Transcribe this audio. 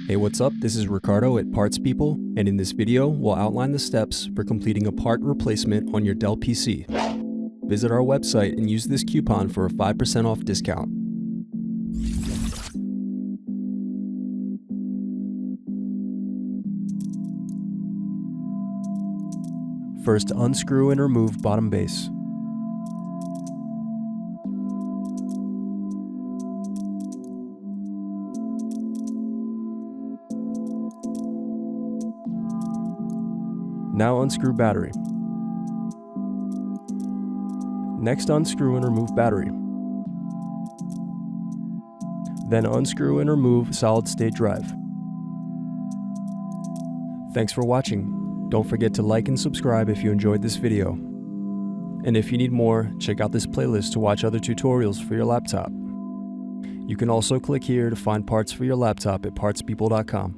Hey, what's up? This is Ricardo at Parts People, and in this video, we'll outline the steps for completing a part replacement on your Dell PC. Visit our website and use this coupon for a 5% off discount. First, unscrew and remove bottom base. Now unscrew battery. Next, unscrew and remove battery. Then unscrew and remove solid-state drive. Thanks for watching. Don't forget to like and subscribe if you enjoyed this video. And if you need more, check out this playlist to watch other tutorials for your laptop. You can also click here to find parts for your laptop at partspeople.com.